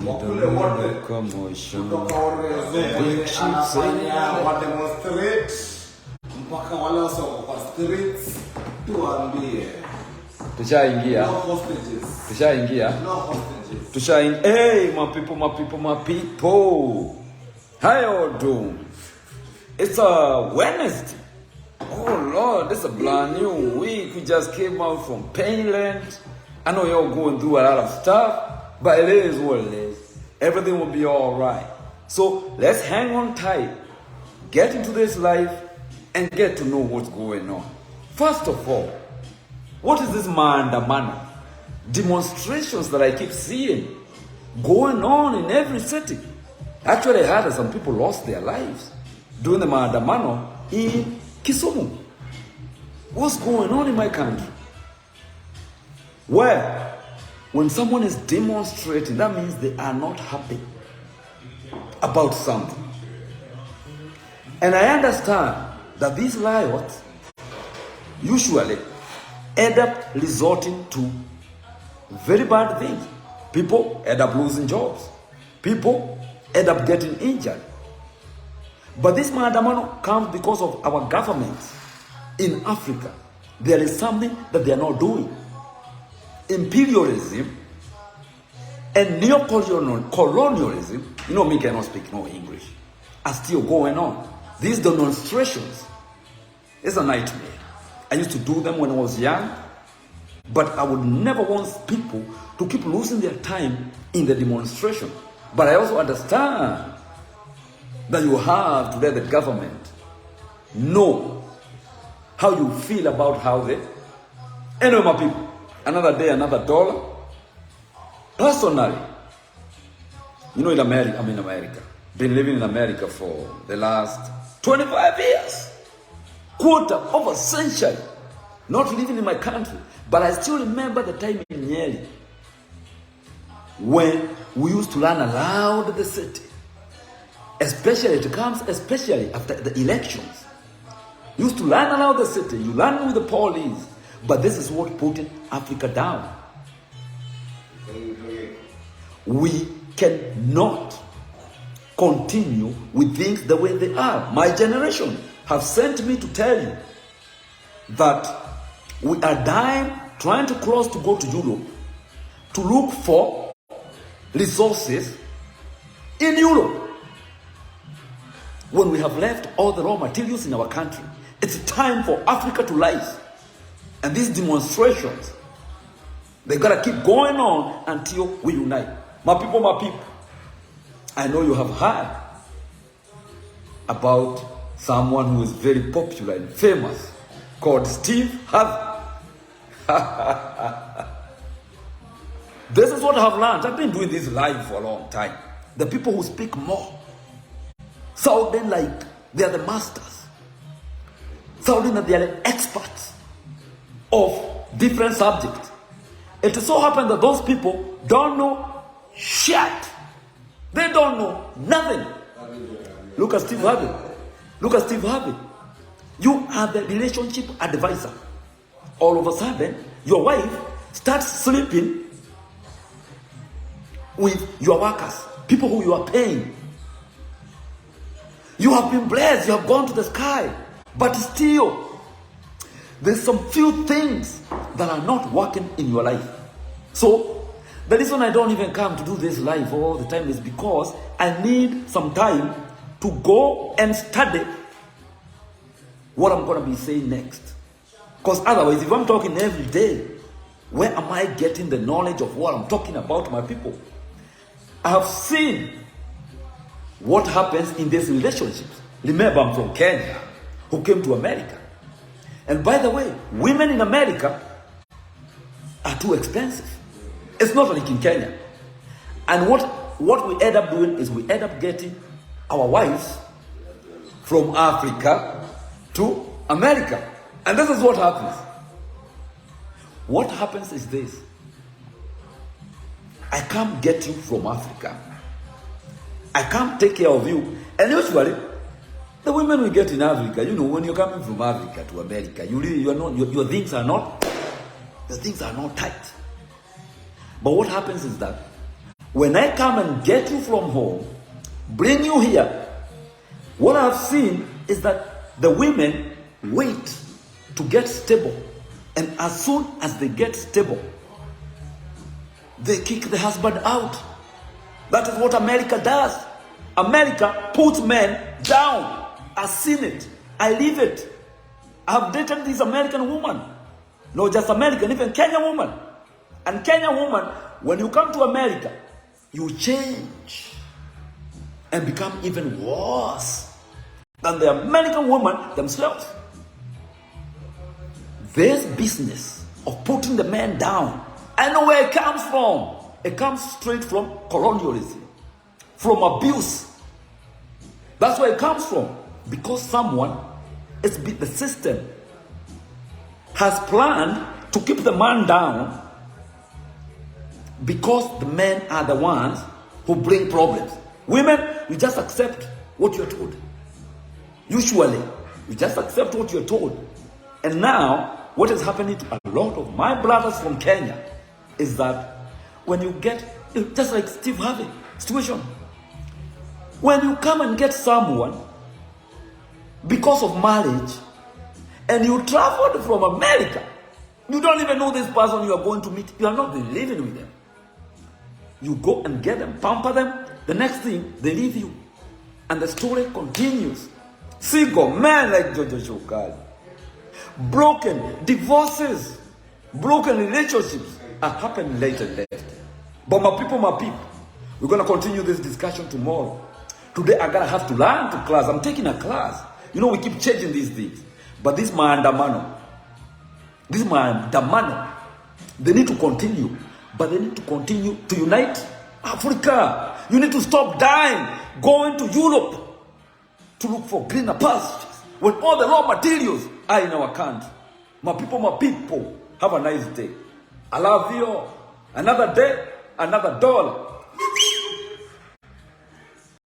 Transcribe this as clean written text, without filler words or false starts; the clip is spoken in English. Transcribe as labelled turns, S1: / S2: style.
S1: wakule wote kutoka Orezo anafanya wademonstrate mpaka wale wako kwa streets. Tuambie
S2: tushaingia,
S1: no hostages,
S2: tushaingia,
S1: no hostages,
S2: tushaingia. Hey, my people, how you doing? It's a Wednesday. Oh Lord, it's a brand new week. We just came out from Painland. I know you're going through a lot of stuff, but it is what it is. Everything will be all right. So let's hang on tight, get into this life, and get to know what's going on. First of all, what is this maandamano? Demonstrations that I keep seeing going on in every city. Actually, I heard that some people lost their lives during the maandamano in Kisumu. What's going on in my country? Well, when someone is demonstrating, that means they are not happy about something. And I understand that these riots usually end up resorting to very bad things. People end up losing jobs. People end up getting injured. But this maandamano comes because of our governments in Africa. There is something that they are not doing. Imperialism and neo-colonialism, you know me cannot speak no English, are still going on. These demonstrations is a nightmare. I used to do them when I was young, but I would never want people to keep losing their time in the demonstration. But I also understand that you have to let the government know how you feel about how they... Anyway, my people, another day, another dollar. Personally, you know, I'm in America. Been living in America for the last 25 years. Quarter of a century. Not living in my country. But I still remember the time in Nyeri when we used to learn aloud the city. Especially after the elections. You used to learn aloud the city. You learn with the police. But this is what put Africa down. We cannot continue with things the way they are. My generation have sent me to tell you that we are dying trying to cross to go to Europe to look for resources in Europe when we have left all the raw materials in our country. It's time for Africa to rise. And these demonstrations, they gotta keep going on until we unite. My people, I know you have heard about someone who is very popular and famous called Steve Harvey. This is what I have learned. I've been doing this live for a long time. The people who speak more sounding like they are the masters, sounding that they are the experts of different subjects. It so happened that those people don't know shit. They don't know nothing. Look at Steve Harvey. You are the relationship advisor. All of a sudden, your wife starts sleeping with your workers, people who you are paying. You have been blessed, you have gone to the sky, but still, there's some few things that are not working in your life. So, the reason I don't even come to do this live all the time is because I need some time to go and study what I'm going to be saying next. Because otherwise, if I'm talking every day, where am I getting the knowledge of what I'm talking about, my people? I have seen what happens in these relationships. Remember, I'm from Kenya, who came to America. And by the way, women in America are too expensive. It's not like in Kenya. And what we end up doing is we end up getting our wives from Africa to America. And this is what happens. What happens is this. I come get you from Africa. I come take care of you. And usually, the women we get in Africa, you know, when you're coming from Africa to America, your things are not tight. But what happens is that When I come and get you from home, bring you here, what I've seen is that the women wait to get stable. And as soon as they get stable, they kick the husband out. That is what America does. America puts men down. I've seen it. I live it. I've dated this American woman. Not just American, even Kenyan woman. And Kenyan woman, when you come to America, you change and become even worse than the American woman themselves. This business of putting the man down, I know where it comes from. It comes straight from colonialism, from abuse. That's where it comes from. Because someone, the system, has planned to keep the man down because the men are the ones who bring problems. Women, you just accept what you're told. Usually, you just accept what you're told. And now, what is happening to a lot of my brothers from Kenya is that when you get, just like Steve Harvey situation, when you come and get someone because of marriage and you traveled from America, you don't even know this person you are going to meet. You are not living with them. You go and get them, pamper them. The next thing, they leave you. And the story continues. Single men like JoJo Showcali. Broken divorces, broken relationships are happening later and later. But my people, we're going to continue this discussion tomorrow. Today I'm going to have to learn to class. I'm taking a class. You know, we keep changing these things. But this maandamano, they need to continue. But they need to continue to unite Africa. You need to stop dying, going to Europe to look for greener pastures when all the raw materials are in our country. My people, have a nice day. I love you. Another day, another dollar.